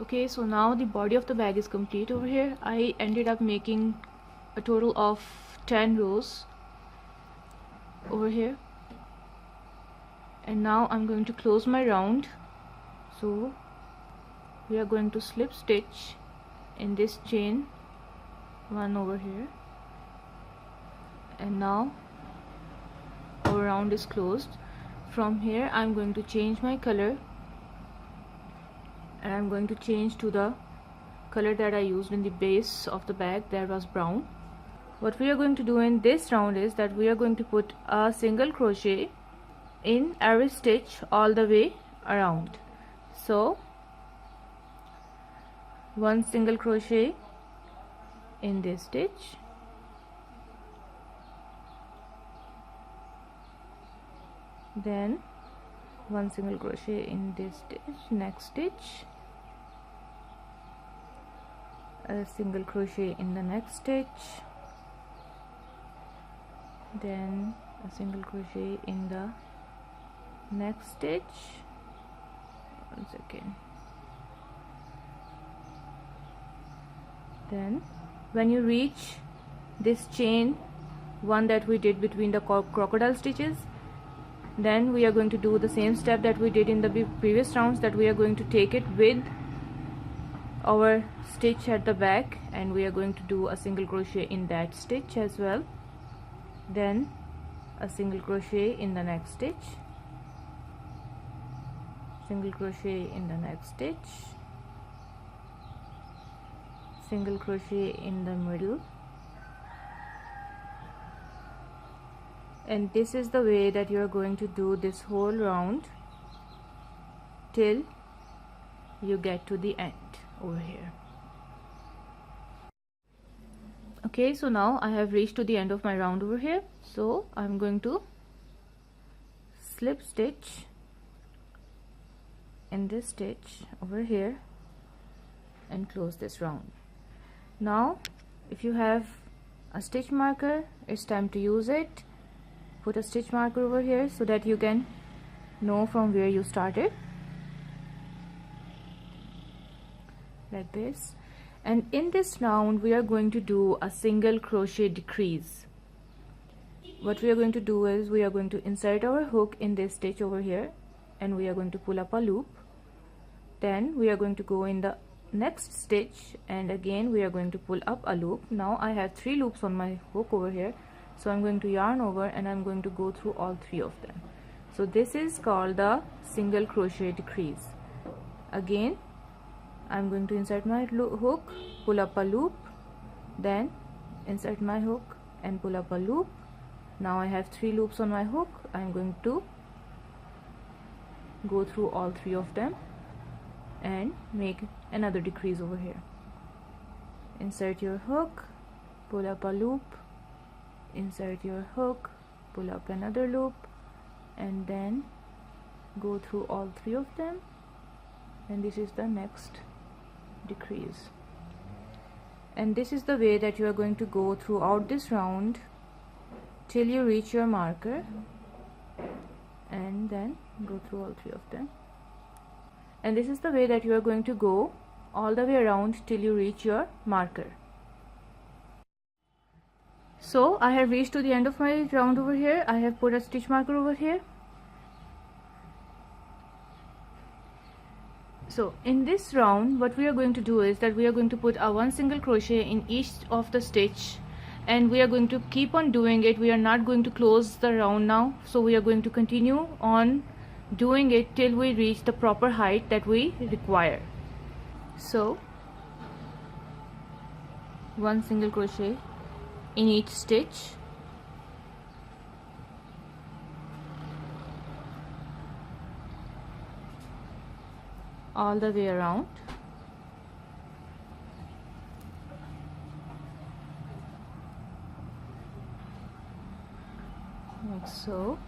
Okay, so now the body of the bag is complete over here. I ended up making a total of 10 rows over here, and now I'm going to close my round. So we are going to slip stitch in this chain one over here, and now our round is closed. From here I'm going to change my color, and I'm going to change to the color that I used in the base of the bag, that was brown. What we are going to do in this round is that we are going to put a single crochet in every stitch all the way around. So one single crochet in this stitch, then one single crochet in this stitch, next stitch, a single crochet in the next stitch, then a single crochet in the next stitch. One second. Then when you reach this chain one that we did between the crocodile stitches, then we are going to do the same step that we did in the previous rounds, that we are going to take it with our stitch at the back, and we are going to do a single crochet in that stitch as well, then a single crochet in the next stitch, single crochet in the next stitch, single crochet in the middle. And this is the way that you are going to do this whole round till you get to the end over here. Okay, so now I have reached to the end of my round over here, so I'm going to slip stitch in this stitch over here and close this round. Now if you have a stitch marker, it's time to use it. Put a stitch marker over here so that you can know from where you started, like this. And in this round we are going to do a single crochet decrease. What we are going to do is we are going to insert our hook in this stitch over here, and we are going to pull up a loop. Then we are going to go in the next stitch, and again we are going to pull up a loop. Now I have 3 loops on my hook over here, so I'm going to yarn over and I'm going to go through all 3 of them. So this is called the single crochet decrease. Again I'm going to insert my hook, pull up a loop, then insert my hook and pull up a loop. Now I have 3 loops on my hook. I'm going to go through all 3 of them and make another decrease over here. Insert your hook, pull up a loop, insert your hook, pull up another loop, and then go through all 3 of them, and this is the next decrease. And this is the way that you are going to go throughout this round till you reach your marker, and then go through all 3 of them. And this is the way that you are going to go all the way around till you reach your marker. So I have reached to the end of my round over here. I have put a stitch marker over here. So in this round what we are going to do is that we are going to put a 1 single crochet in each of the stitch, and we are going to keep on doing it. We are not going to close the round now, so we are going to continue on doing it till we reach the proper height that we require. So 1 single crochet in each stitch, all the way around, like so.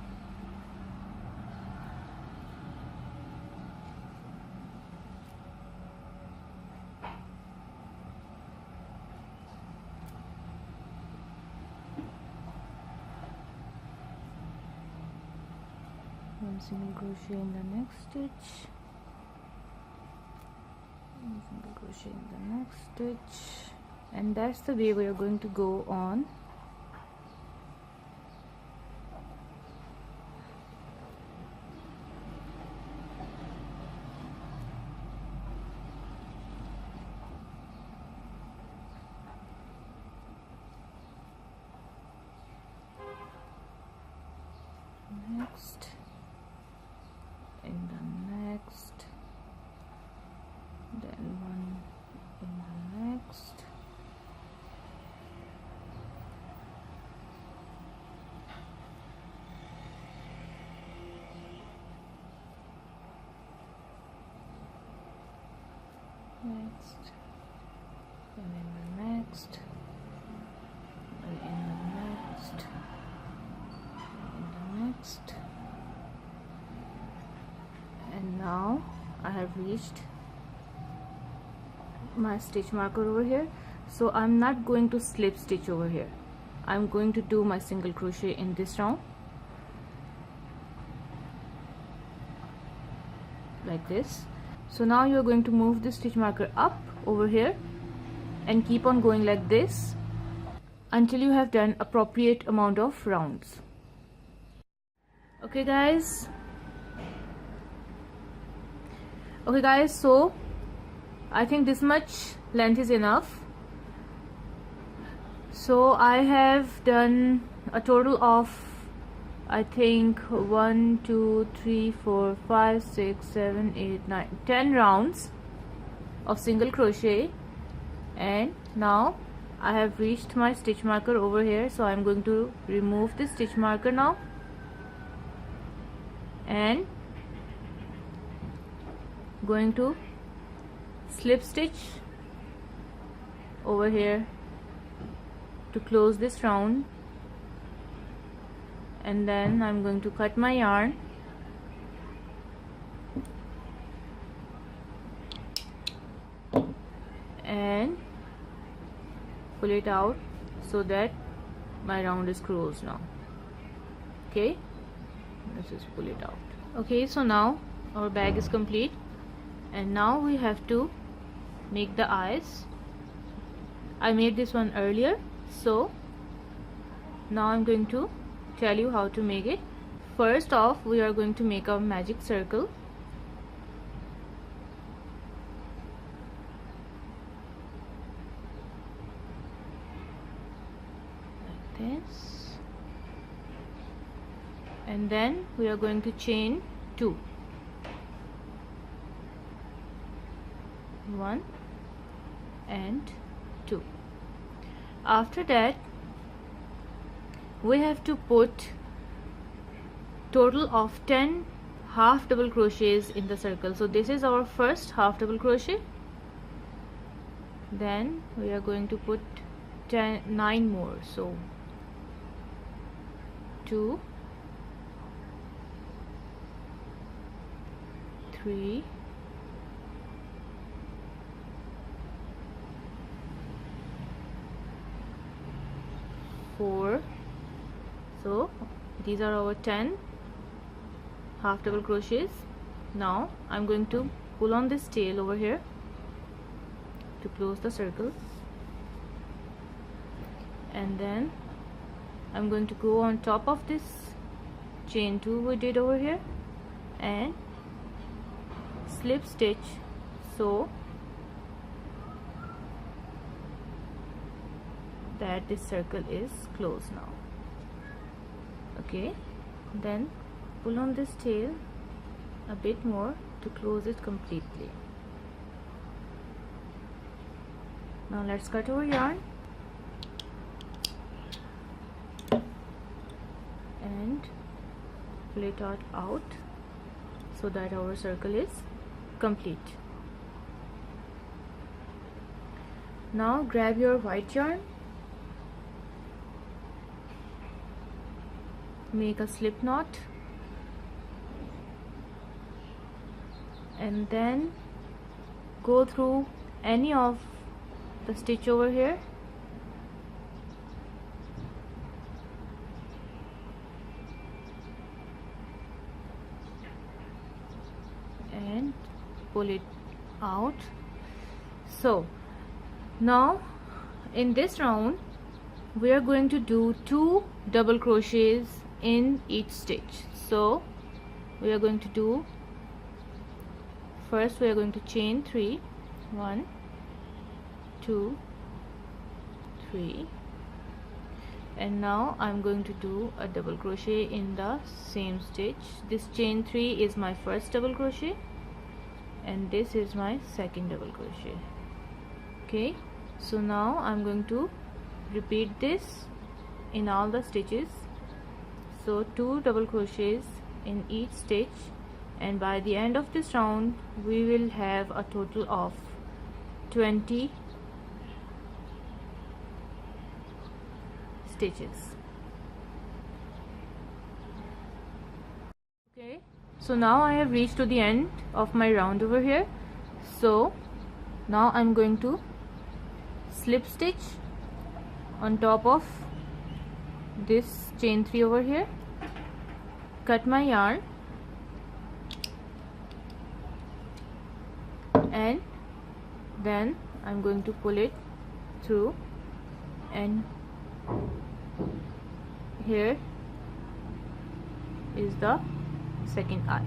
One single crochet in the next stitch, single crochet in the next stitch, and that's the way we are going to go on. Next, in the next, then one in the next, next, and in the next, and in the next, in the next, and now I have reached my stitch marker over here, so I'm not going to slip stitch over here. I'm going to do my single crochet in this round like this. So now you're going to move the stitch marker up over here and keep on going like this until you have done appropriate amount of rounds. Okay guys, so I think this much length is enough. So I have done a total of, I think, 1 2 3 4 5 6 7 8 9 10 rounds of single crochet, and now I have reached my stitch marker over here. So I'm going to remove this stitch marker now and going to slip stitch over here to close this round, and then I'm going to cut my yarn and pull it out so that my round is closed now. Okay, let's just pull it out. Okay, so now our bag is complete, and now we have to make the eyes. I made this one earlier, so now I'm going to tell you how to make it. First off, we are going to make a magic circle. Like this, and then we are going to chain 2. 1 and 2. After that, we have to put total of 10 half double crochets in the circle. So this is our first half double crochet. Then we are going to put 9 more. So 2 3 4. So these are our 10 half double crochets. Now I'm going to pull on this tail over here to close the circle, and then I'm going to go on top of this chain 2 we did over here and slip stitch so that this circle is closed now. Okay, then pull on this tail a bit more to close it completely. Now let's cut our yarn and pull it out so that our circle is complete. Now grab your white yarn, make a slip knot, and then go through any of the stitch over here and pull it out So now in this round we are going to do 2 double crochets in each stitch. So we are going to do, first we are going to chain 3, 1 2 3, and now I'm going to do a double crochet in the same stitch. This chain 3 is my first double crochet and this is my second double crochet. Okay, so now I'm going to repeat this in all the stitches. So 2 double crochets in each stitch, and by the end of this round we will have a total of 20 stitches. Okay, so now I have reached to the end of my round over here. So now I'm going to slip stitch on top of this chain 3 over here, cut my yarn, and then I'm going to pull it through, and here is the second eye.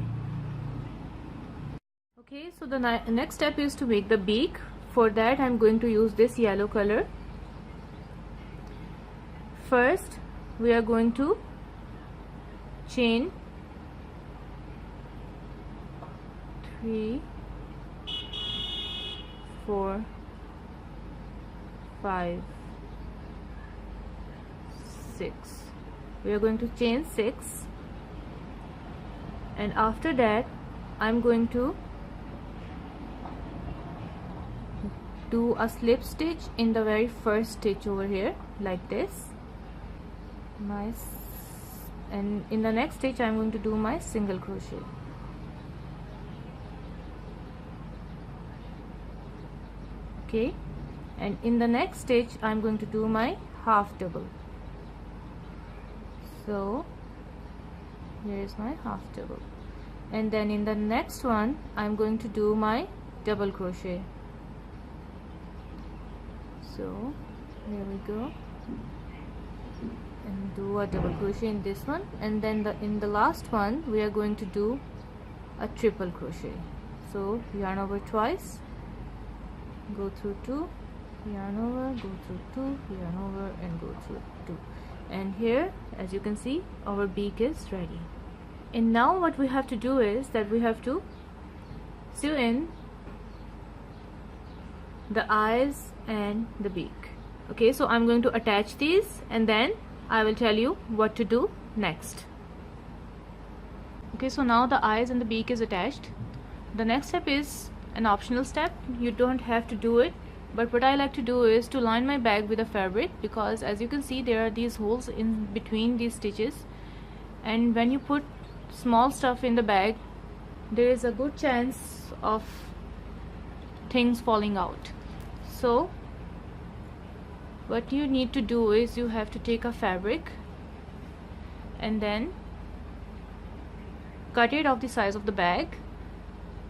Okay, so the next step is to make the beak. For that I'm going to use this yellow color. First we are going to chain 3 4 5 6. We are going to chain 6, and after that I'm going to do a slip stitch in the very first stitch over here like this. And in the next stitch I'm going to do my single crochet. Okay, and in the next stitch I'm going to do my half double. So here is my half double, and then in the next one I'm going to do my double crochet. So here we go, and do a double crochet in this one, and then in the last one we are going to do a triple crochet. So yarn over twice, go through 2, yarn over, go through 2, yarn over, and go through 2. And here, as you can see, our beak is ready. And now what we have to do is that we have to sew in the eyes and the beak. Okay, so I'm going to attach these and then I will tell you what to do next. Okay, so now the eyes and the beak is attached. The next step is an optional step. You don't have to do it, but what I like to do is to line my bag with a fabric, because as you can see there are these holes in between these stitches, and when you put small stuff in the bag there is a good chance of things falling out. So what you need to do is you have to take a fabric and then cut it of the size of the bag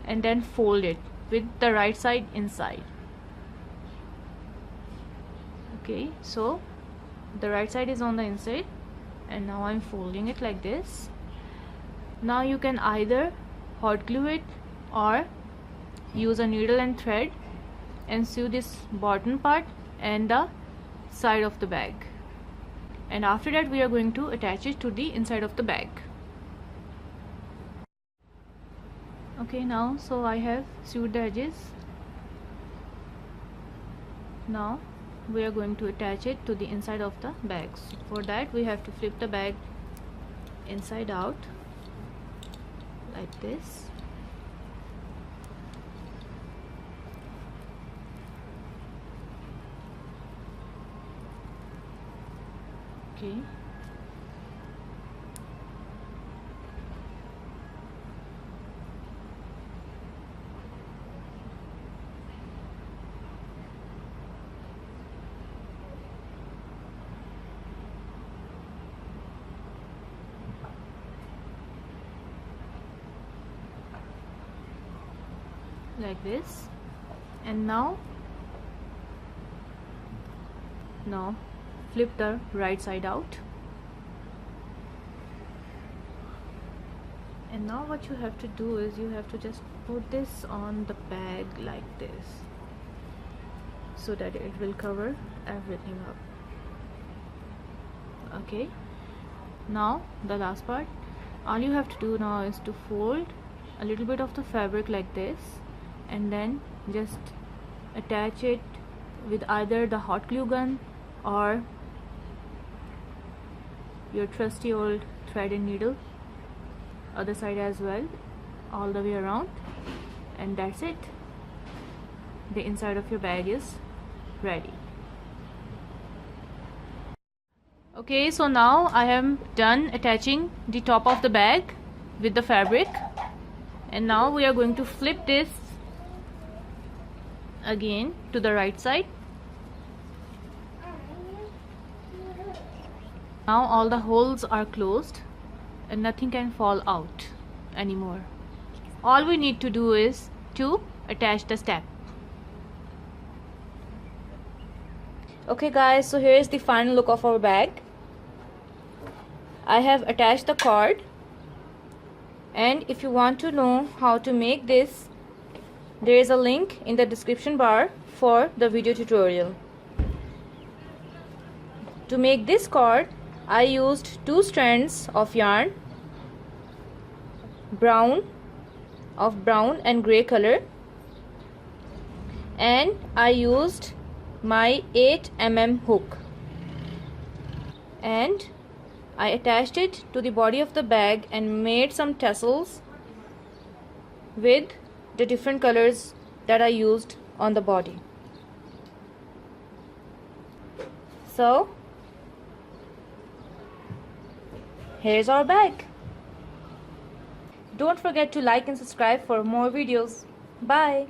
and then fold it with the right side inside. Okay, so the right side is on the inside, and now I'm folding it like this. Now you can either hot glue it or use a needle and thread and sew this bottom part and the side of the bag, and after that we are going to attach it to the inside of the bag. Okay, now so I have sewed the edges. Now we are going to attach it to the inside of the bags. For that we have to flip the bag inside out like this. Okay, like this. And now Now flip the right side out, and now what you have to do is you have to just put this on the bag like this so that it will cover everything up. Okay, now the last part, all you have to do now is to fold a little bit of the fabric like this and then just attach it with either the hot glue gun or your trusty old thread and needle, other side as well, all the way around, and that's it. The inside of your bag is ready. Okay, so now I am done attaching the top of the bag with the fabric, and now we are going to flip this again to the right side. Now all the holes are closed and nothing can fall out anymore. All we need to do is to attach the step. Okay guys, so here is the final look of our bag. I have attached the cord, and if you want to know how to make this, there is a link in the description bar for the video tutorial. To make this cord, I used 2 strands of yarn, brown and grey color, and I used my 8 mm hook, and I attached it to the body of the bag and made some tassels with the different colors that I used on the body. So here's our bag. Don't forget to like and subscribe for more videos. Bye.